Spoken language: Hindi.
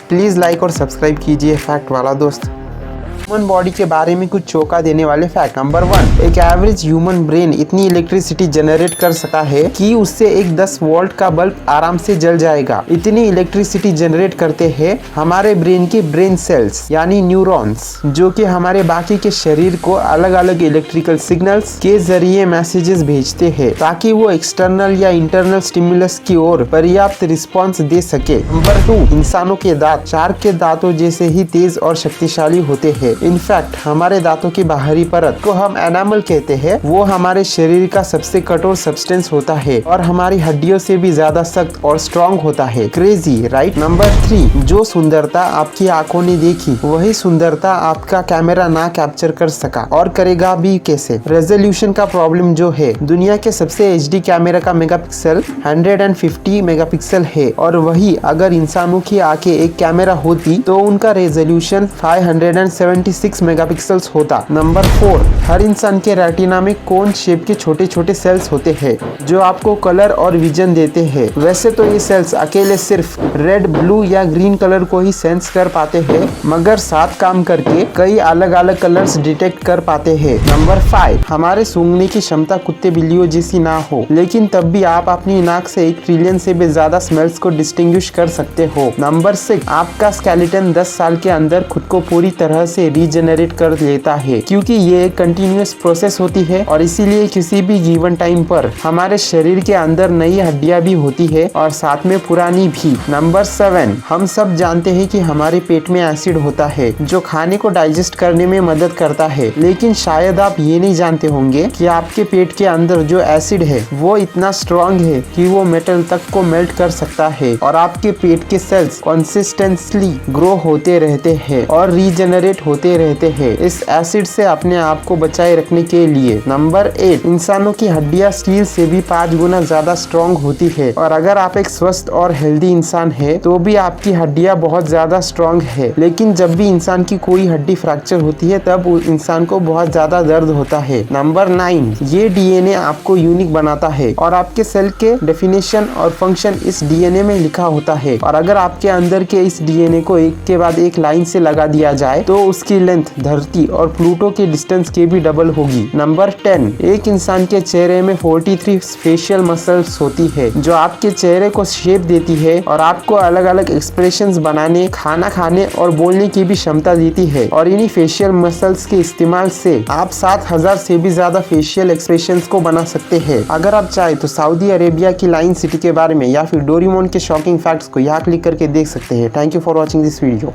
प्लीज़ लाइक और सब्सक्राइब कीजिए फैक्ट वाला दोस्त। ह्यूमन बॉडी के बारे में कुछ चौंका देने वाले फैक्ट। नंबर 1, एक एवरेज ह्यूमन ब्रेन इतनी इलेक्ट्रिसिटी जनरेट कर सकता है कि उससे एक 10 वोल्ट का बल्ब आराम से जल जाएगा। इतनी इलेक्ट्रिसिटी जनरेट करते हैं हमारे ब्रेन के ब्रेन सेल्स यानी न्यूरॉन्स, जो कि हमारे बाकी के शरीर को अलग अलग इलेक्ट्रिकल सिग्नल्स के जरिए मैसेजेस भेजते हैं ताकि वो एक्सटर्नल या इंटरनल स्टिमुलस की ओर पर्याप्त रिस्पॉन्स दे सके। नंबर 2, इंसानों के दांत शार्क के दांतों जैसे ही तेज और शक्तिशाली होते हैं। इनफैक्ट हमारे दांतों की बाहरी परत को हम एनामल कहते हैं, वो हमारे शरीर का सबसे कठोर सब्सटेंस होता है और हमारी हड्डियों से भी ज्यादा सख्त और स्ट्रॉन्ग होता है। Crazy right. नंबर 3, जो सुंदरता आपकी आंखों ने देखी वही सुंदरता आपका कैमरा ना कैप्चर कर सका, और करेगा भी कैसे। रेजोल्यूशन का प्रॉब्लम जो है, दुनिया के सबसे HD कैमरा का मेगापिक्सल 150 मेगापिक्सल है, और वही अगर इंसानों की आंखें एक कैमरा होती तो उनका रेजोल्यूशन 576 मेगापिक्सल्स होता। नंबर 4, हर इंसान के रेटिना में कोन शेप के छोटे छोटे सेल्स होते हैं जो आपको कलर और विजन देते हैं। वैसे तो ये सेल्स अकेले सिर्फ रेड, ब्लू या ग्रीन कलर को ही सेंस कर पाते हैं, मगर साथ काम करके कई अलग अलग कलर्स डिटेक्ट कर पाते हैं। नंबर 5, हमारे सूंघने की क्षमता कुत्ते बिल्लियों जैसी ना हो, लेकिन तब भी आप अपनी नाक से 1 ट्रिलियन से भी ज्यादा स्मेल्स को डिस्टिंग्विश कर सकते हो। नंबर 6, आपका स्केलेटन 10 साल के अंदर खुद को पूरी तरह से रीजनरेट कर लेता है, क्योंकि ये एक कंटिन्यूअस प्रोसेस होती है और इसीलिए किसी भी गिवन टाइम पर हमारे शरीर के अंदर नई हड्डियां भी होती है और साथ में पुरानी भी। नंबर 7, हम सब जानते हैं कि हमारे पेट में एसिड होता है जो खाने को डाइजेस्ट करने में मदद करता है, लेकिन शायद आप ये नहीं जानते होंगे कि आपके पेट के अंदर जो एसिड है वो इतना स्ट्रॉन्ग है कि वो मेटल तक को मेल्ट कर सकता है, और आपके पेट के सेल्स कंसिस्टेंटली ग्रो होते रहते हैं और रीजनरेट होते रहते हैं इस एसिड से अपने आप को बचाए रखने के लिए। नंबर 8, इंसानों की हड्डियां स्टील से भी 5 गुना ज्यादा स्ट्रॉन्ग होती है, और अगर आप एक स्वस्थ और हेल्दी इंसान है तो भी आपकी हड्डियां बहुत ज्यादा स्ट्रॉन्ग है, लेकिन जब भी इंसान की कोई हड्डी फ्रैक्चर होती है तब उस इंसान को बहुत ज्यादा दर्द होता है। नंबर 9, ये DNA आपको यूनिक बनाता है और आपके सेल के डेफिनेशन और फंक्शन इस DNA में लिखा होता है, और अगर आपके अंदर के इस DNA को एक के बाद एक लाइन से लगा दिया जाए तो उसकी लेंथ धरती और प्लूटो के डिस्टेंस के भी डबल होगी। नंबर 10, एक इंसान के चेहरे में 43 फेशियल मसल्स होती है जो आपके चेहरे को शेप देती है और आपको अलग अलग एक्सप्रेशंस बनाने, खाना खाने और बोलने की भी क्षमता देती है, और इन्हीं फेशियल मसल्स के इस्तेमाल से आप 7000 से भी ज्यादा फेशियल एक्सप्रेशंस को बना सकते हैं। अगर आप चाहे तो सऊदी अरेबिया की लाइन सिटी के बारे में या फिर डोरेमोन के शॉकिंग फैक्ट्स को यहाँ क्लिक करके देख सकते हैं। Thank you for watching this video.